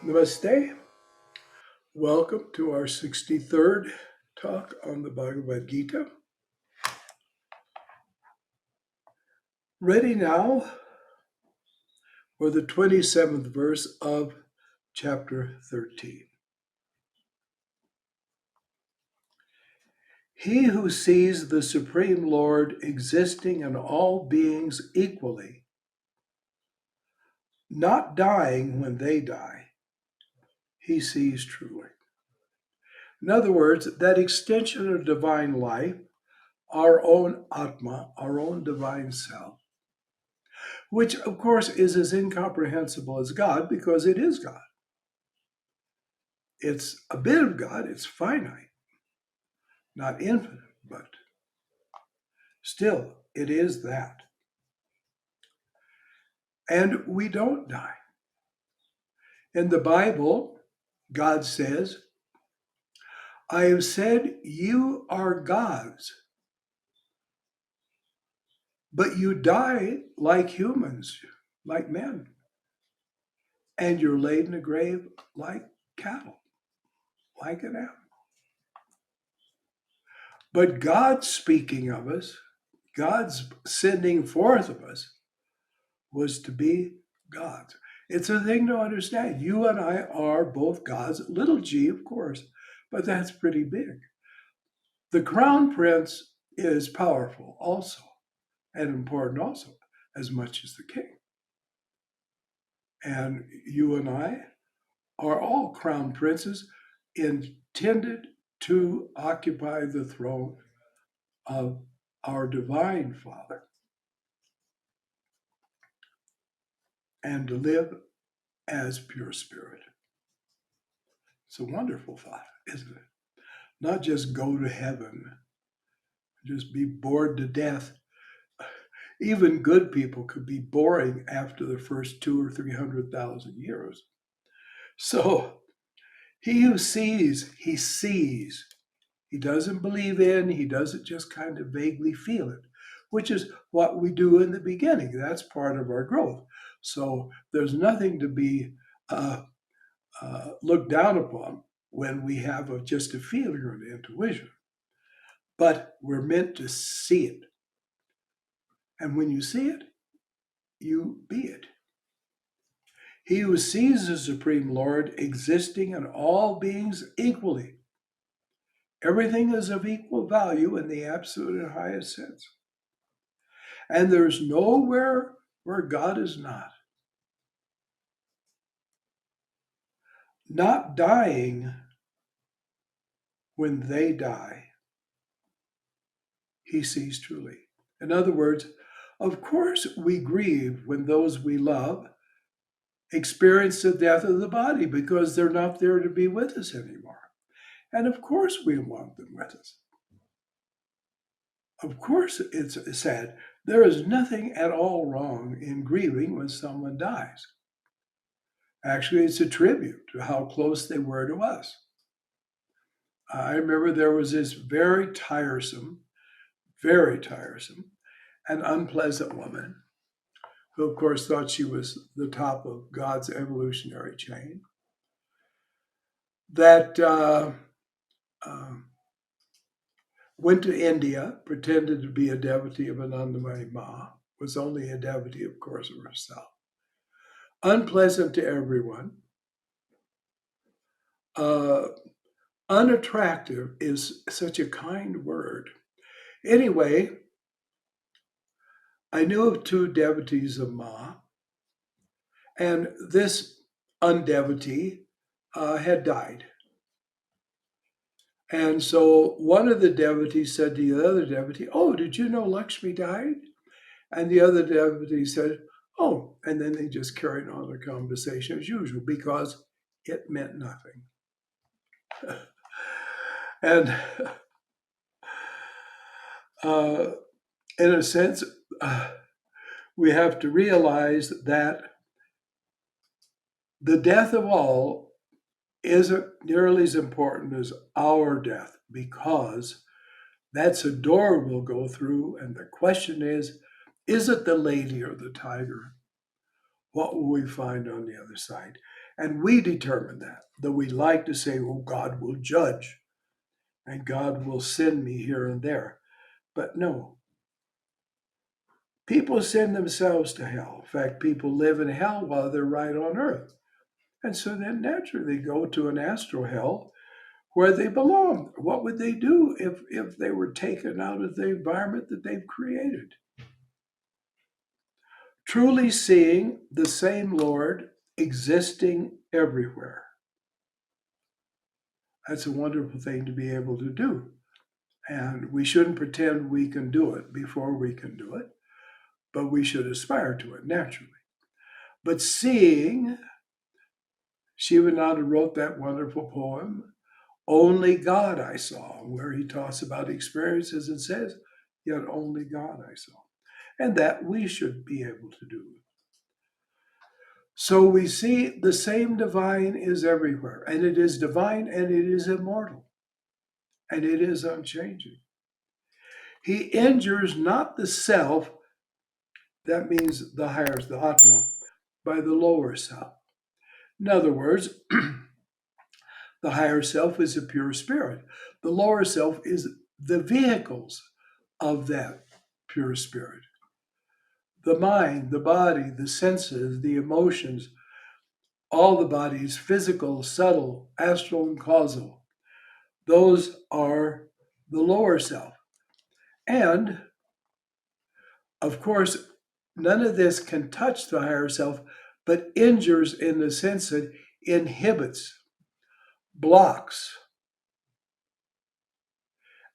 Namaste. Welcome to our 63rd talk on the Bhagavad Gita. Ready now for the 27th verse of chapter 13. He who sees the Supreme Lord existing in all beings equally, not dying when they die, he sees truly. In other words, that extension of divine life, our own Atma, our own divine self, which of course is as incomprehensible as God because it is God. It's a bit of God, it's finite, not infinite, but still it is that. And we don't die. In the Bible, God says, I have said you are gods, but you die like humans, like men, and you're laid in a grave like cattle, like an animal. But God speaking of us, God's sending forth of us was to be gods. It's a thing to understand. You and I are both gods, little g, of course, but that's pretty big. The crown prince is powerful also and important also, as much as the king. And you and I are all crown princes intended to occupy the throne of our divine Father and to live as pure spirit. It's a wonderful thought, isn't it? Not just go to heaven, just be bored to death. Even good people could be boring after the first 200 or 300,000 years. So he who sees, he sees. He doesn't believe in, he doesn't just kind of vaguely feel it, which is what we do in the beginning. That's part of our growth. So there's nothing to be looked down upon when we have just a feeling or an intuition. But we're meant to see it. And when you see it, you be it. He who sees the Supreme Lord existing in all beings equally. Everything is of equal value in the absolute and highest sense. And there's nowhere where God is not. Not dying when they die, he sees truly. In other words, of course we grieve when those we love experience the death of the body because they're not there to be with us anymore. And of course we want them with us. Of course it's sad. There is nothing at all wrong in grieving when someone dies. Actually, it's a tribute to how close they were to us. I remember there was this very tiresome, and unpleasant woman who, of course, thought she was the top of God's evolutionary chain, that went to India, pretended to be a devotee of Anandamayi Ma, was only a devotee, of course, of herself. Unpleasant to everyone. Unattractive is such a kind word. Anyway, I knew of two devotees of Ma, and this undevotee had died. And so one of the devotees said to the other devotee, "Oh, did you know Lakshmi died?" And the other devotee said, "Oh," and then they just carried on the conversation as usual because it meant nothing. And in a sense, we have to realize that the death of all isn't nearly as important as our death because that's a door we'll go through. And the question is it the lady or the tiger? What will we find on the other side? And we determine that, though we like to say, well, God will judge and God will send me here and there. But no, people send themselves to hell. In fact, people live in hell while they're right on earth. And so then naturally they go to an astral hell where they belong. What would they do if they were taken out of the environment that they've created? Truly seeing the same Lord existing everywhere. That's a wonderful thing to be able to do. And we shouldn't pretend we can do it before we can do it, but we should aspire to it naturally. But seeing, Shivananda wrote that wonderful poem, Only God I Saw, where he talks about experiences and says, Yet only God I saw. And that we should be able to do. So we see the same divine is everywhere, and it is divine and it is immortal, and it is unchanging. He injures not the self, that means the higher, the Atma, by the lower self. In other words, the higher self is a pure spirit. The lower self is the vehicles of that pure spirit. The mind, the body, the senses, the emotions, all the bodies, physical, subtle, astral, and causal, those are the lower self. And of course, none of this can touch the higher self, but injures in the sense that inhibits, blocks,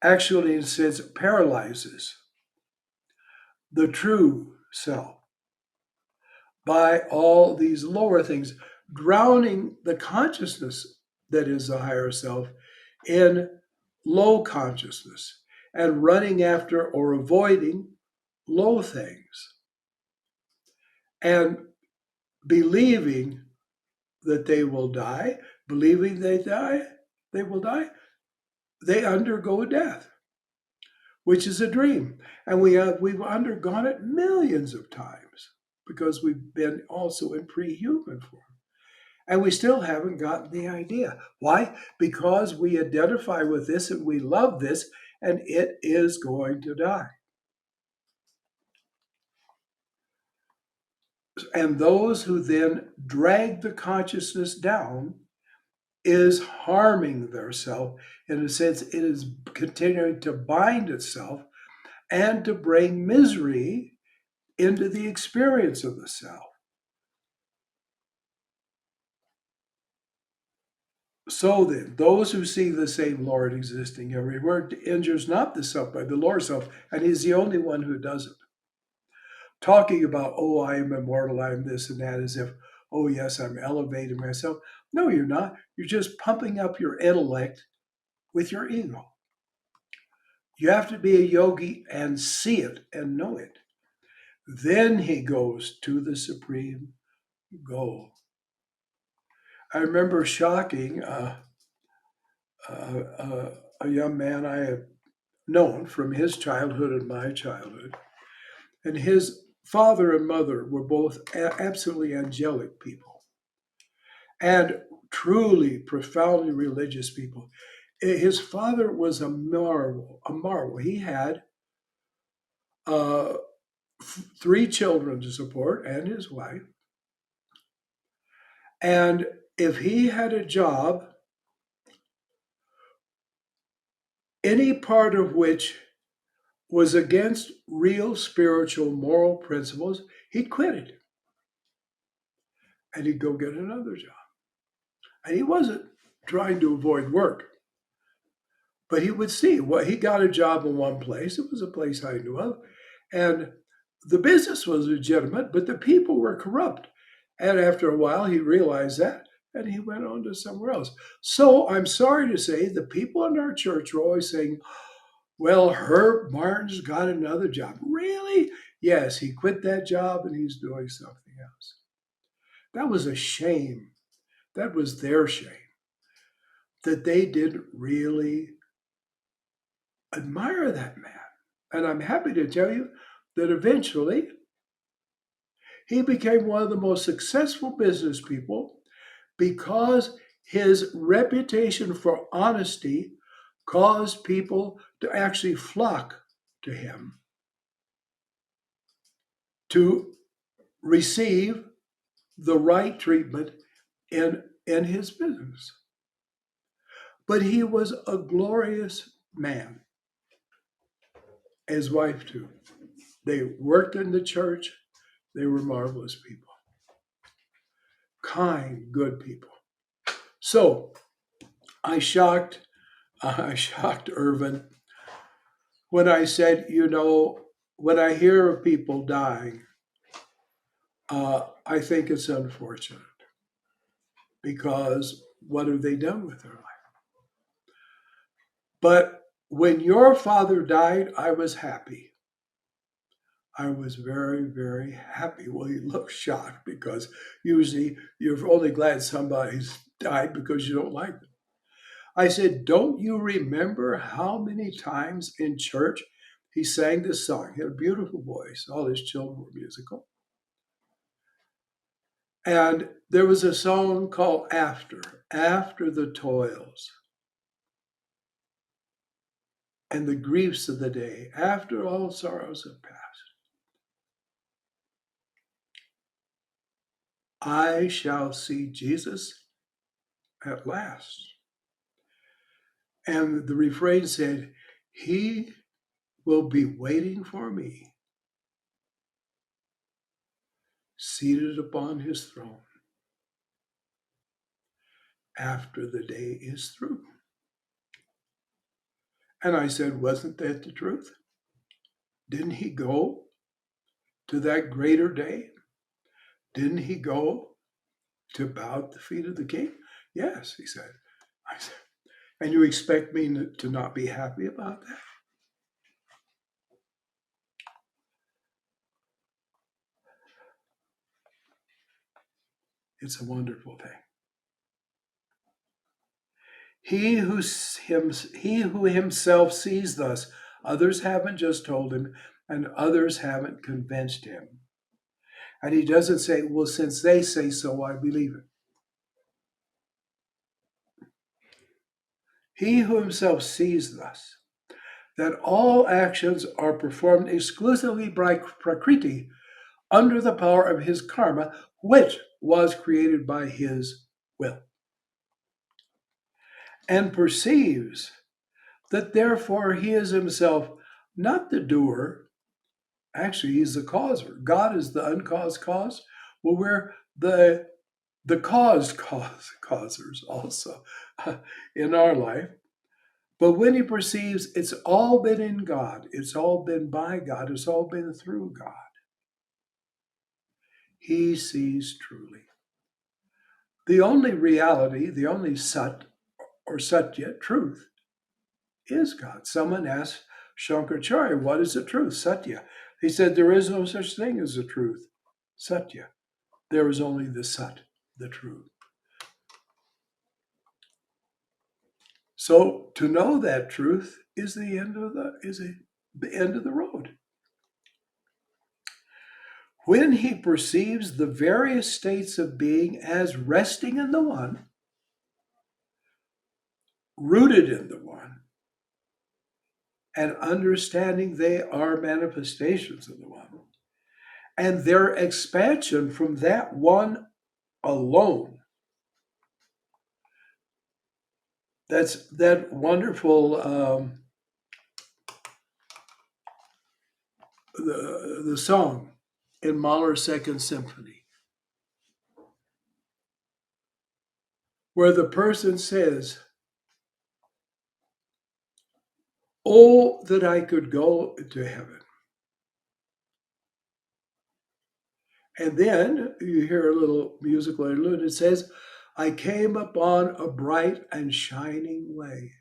actually, in a sense, paralyzes the true self by all these lower things, drowning the consciousness that is the higher self in low consciousness and running after or avoiding low things and believing that they will die, believing they will die, they undergo death, which is a dream. And we've undergone it millions of times because we've been also in pre-human form. And we still haven't gotten the idea. Why? Because we identify with this and we love this, and it is going to die. And those who then drag the consciousness down is harming their self. In a sense, it is continuing to bind itself and to bring misery into the experience of the self. So then, those who see the same Lord existing everywhere injures not the self by the lower self, and he's the only one who does it. Talking about, oh, I am immortal, I am this and that, as if, oh, yes, I'm elevating myself. No, you're not. You're just pumping up your intellect with your ego. You have to be a yogi and see it and know it. Then he goes to the supreme goal. I remember shocking a young man I had known from his childhood and my childhood. And his father and mother were both absolutely angelic people and truly profoundly religious people. His father was a marvel, a marvel. He had uh, 3 children to support and his wife. And if he had a job, any part of which was against real spiritual moral principles, he'd quit it. And he'd go get another job. And he wasn't trying to avoid work, but he would see what he got a job in one place. It was a place I knew of. And the business was legitimate, but the people were corrupt. And after a while, he realized that and he went on to somewhere else. So I'm sorry to say the people in our church were always saying, well, Herb Martin's got another job. Really? Yes, he quit that job and he's doing something else. That was a shame. That was their shame, that they didn't really admire that man. And I'm happy to tell you that eventually he became one of the most successful business people because his reputation for honesty caused people to actually flock to him to receive the right treatment in his business. But he was a glorious man. His wife, too. They worked in the church. They were marvelous people. Kind, good people. So I shocked Irvin when I said, when I hear of people dying, I think it's unfortunate because what have they done with their life? But when your father died, I was happy. I was very, very happy. Well, he looked shocked because usually you're only glad somebody's died because you don't like them. I said, don't you remember how many times in church he sang this song? He had a beautiful voice. All his children were musical. And there was a song called After the Toils and the Griefs of the Day, after all sorrows have passed. I shall see Jesus at last. And the refrain said, he will be waiting for me, seated upon his throne, after the day is through. And I said, wasn't that the truth? Didn't he go to that greater day? Didn't he go to bow at the feet of the king? Yes, he said. I said, and you expect me to not be happy about that? It's a wonderful thing. He who himself sees thus, others haven't just told him, and others haven't convinced him. And he doesn't say, well, since they say so, I believe it. He who himself sees thus, that all actions are performed exclusively by Prakriti under the power of his karma, which was created by his will, and perceives that therefore he is himself not the doer, actually he's the causer. God is the uncaused cause. Well, we're the causers also in our life. But when he perceives it's all been in God, it's all been by God, it's all been through God, he sees truly. The only reality, the only sat or satya, truth, is God. Someone asked Shankaracharya, what is the truth? Satya. He said, there is no such thing as the truth. Satya. There is only the sat, the truth. So to know that truth is the end of the road. When he perceives the various states of being as resting in the one, rooted in the one, and understanding they are manifestations of the one, and their expansion from that one alone. That's that wonderful the song in Mahler's Second Symphony, where the person says, "Oh, that I could go to heaven." And then you hear a little musical interlude. It says, I came upon a bright and shining way.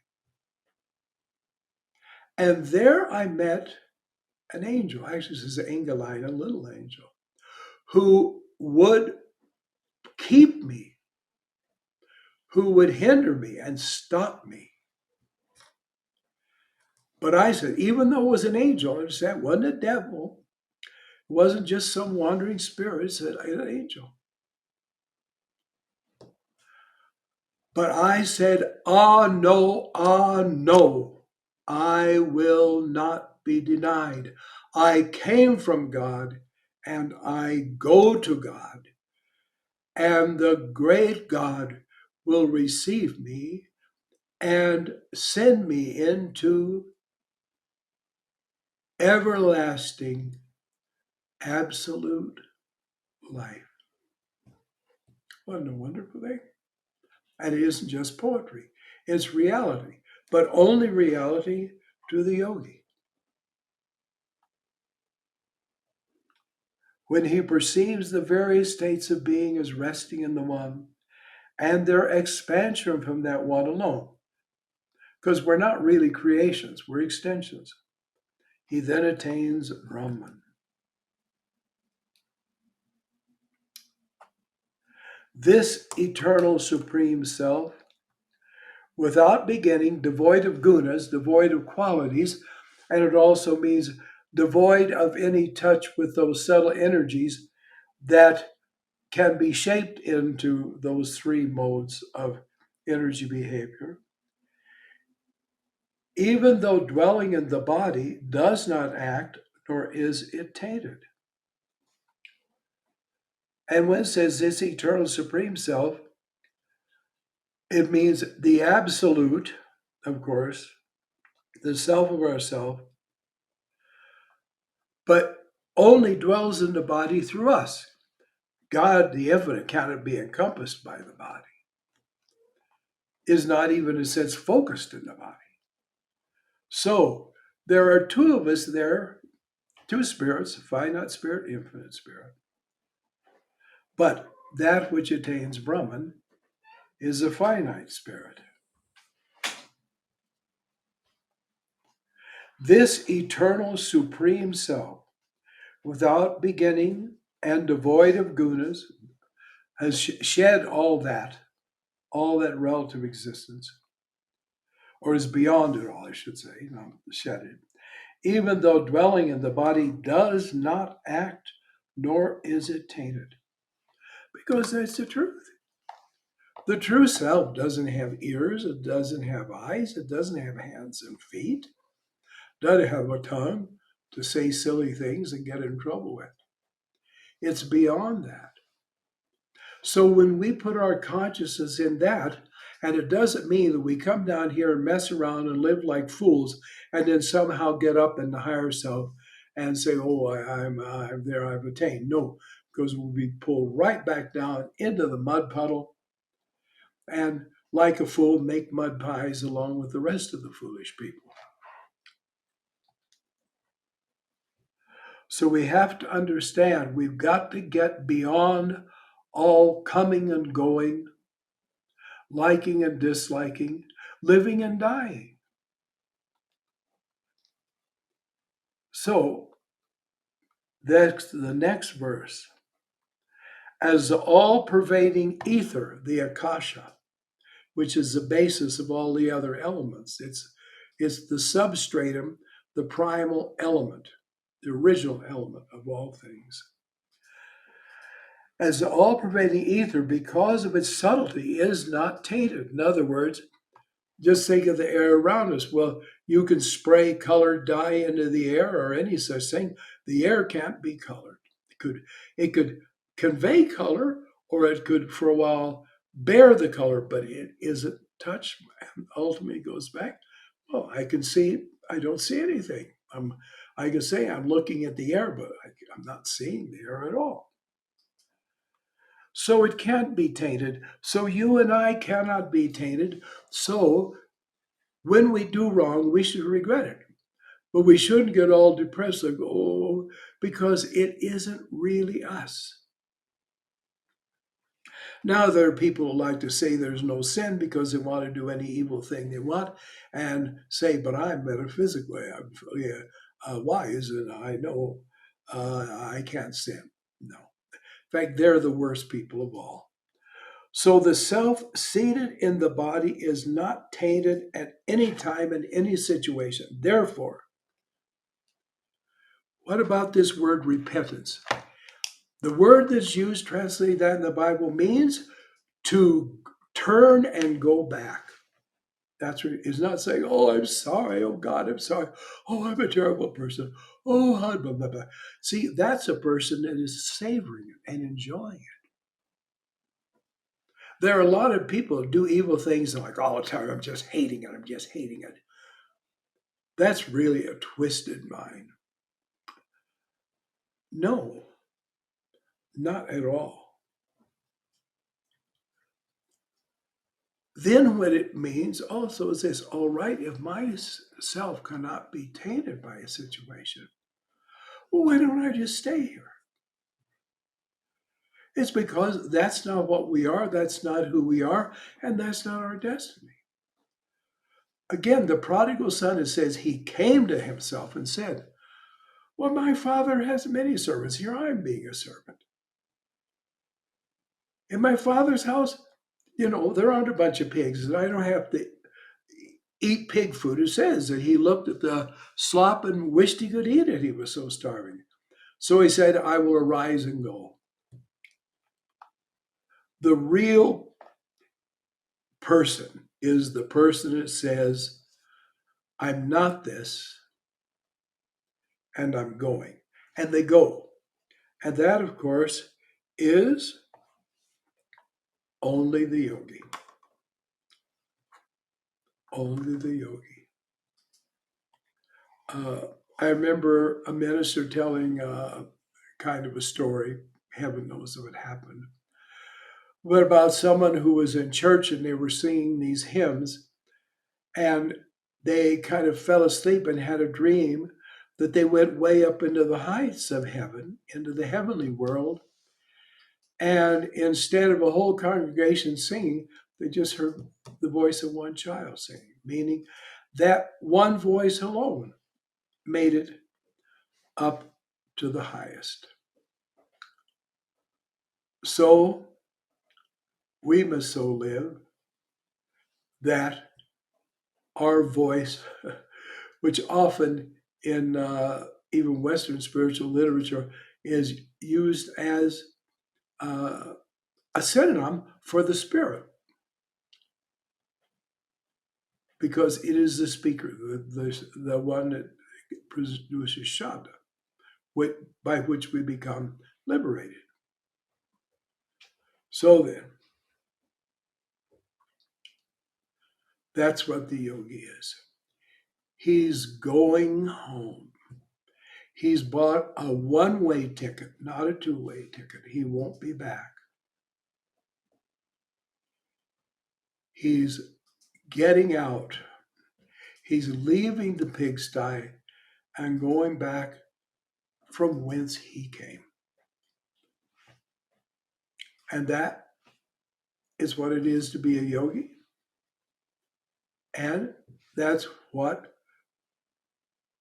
And there I met an angel, actually it says Engeline, a little angel, who would keep me, who would hinder me and stop me. But I said, even though it was an angel, I said, it wasn't a devil. It wasn't just some wandering spirit. It said, an angel. But I said, ah, no, ah, no. I will not be denied. I came from God and I go to God, and the great God will receive me and send me into everlasting, absolute life. What a wonderful thing. And it isn't just poetry, it's reality, but only reality to the yogi. When he perceives the various states of being as resting in the one and their expansion from that one alone, because we're not really creations, we're extensions, he then attains Brahman. This eternal supreme self, without beginning, devoid of gunas, devoid of qualities, and it also means devoid of any touch with those subtle energies that can be shaped into those three modes of energy behavior. Even though dwelling in the body does not act, nor is it tainted. And when it says this eternal supreme self, it means the absolute, of course, the self of ourself, but only dwells in the body through us. God, the infinite, cannot be encompassed by the body, is not even, in a sense, focused in the body. So there are two of us there, two spirits, finite spirit, infinite spirit. But that which attains Brahman is a finite spirit. This eternal supreme self, without beginning and devoid of gunas, has shed all that relative existence, or is beyond it all, I should say, not shed it. Even though dwelling in the body does not act, nor is it tainted. Because that's the truth. The true self doesn't have ears, it doesn't have eyes, it doesn't have hands and feet, doesn't have a tongue to say silly things and get in trouble with. It's beyond that. So when we put our consciousness in that, and it doesn't mean that we come down here and mess around and live like fools and then somehow get up in the higher self and say, oh, I'm there, I've attained. No, because we'll be pulled right back down into the mud puddle and, like a fool, make mud pies along with the rest of the foolish people. So we have to understand we've got to get beyond all coming and going, liking and disliking, living and dying. So that's the next verse. As the all-pervading ether, the akasha, which is the basis of all the other elements, it's the substratum, the primal element, the original element of all things. As the all-pervading ether, because of its subtlety, is not tainted. In other words, just think of the air around us. Well, you can spray colored dye into the air or any such thing. The air can't be colored. It could convey color, or it could for a while bear the color, but it isn't touched. And ultimately goes back. Well, I can see. I don't see anything. I can say I'm looking at the air, but I'm not seeing the air at all. So it can't be tainted. So you and I cannot be tainted. So when we do wrong, we should regret it. But we shouldn't get all depressed like, oh, because it isn't really us. Now, there are people who like to say there's no sin because they want to do any evil thing they want and say, but I'm metaphysically, I'm wise and I know I can't sin. No. In fact, they're the worst people of all. So the self seated in the body is not tainted at any time in any situation. Therefore, what about this word repentance? The word that's used, translated that in the Bible, means to Turn and go back. That's what it's not saying, oh, I'm sorry. Oh, God, I'm sorry. Oh, I'm a terrible person. Oh, blah, blah, blah. See, that's a person that is savoring it and enjoying it. There are a lot of people who do evil things and like all the time, I'm just hating it. I'm just hating it. That's really a twisted mind. No, not at all. Then what it means also is this, all right, if my self cannot be tainted by a situation, well, why don't I just stay here? It's because that's not what we are, that's not who we are, and that's not our destiny. Again, the prodigal son, it says he came to himself and said, well, my father has many servants. Here I'm being a servant. In my father's house, there aren't a bunch of pigs, and I don't have to eat pig food. It says that he looked at the slop and wished he could eat it. He was so starving. So he said, I will arise and go. The real person is the person that says, I'm not this, and I'm going. And they go. And that, of course, is only the yogi. Only the yogi. I remember a minister telling kind of a story, heaven knows if it happened, but about someone who was in church and they were singing these hymns and they kind of fell asleep and had a dream that they went way up into the heights of heaven, into the heavenly world. And instead of a whole congregation singing, they just heard the voice of one child singing, meaning that one voice alone made it up to the highest. So we must so live that our voice, which often in even Western spiritual literature is used as a synonym for the spirit, because it is the speaker, the one that produces Shabda, by which we become liberated. So then, that's what the yogi is. He's going home. He's bought a one-way ticket, not a two-way ticket. He won't be back. He's getting out. He's leaving the pigsty and going back from whence he came. And that is what it is to be a yogi. And that's what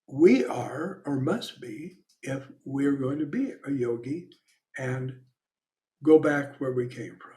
we are or must be if we're going to be a yogi and go back where we came from.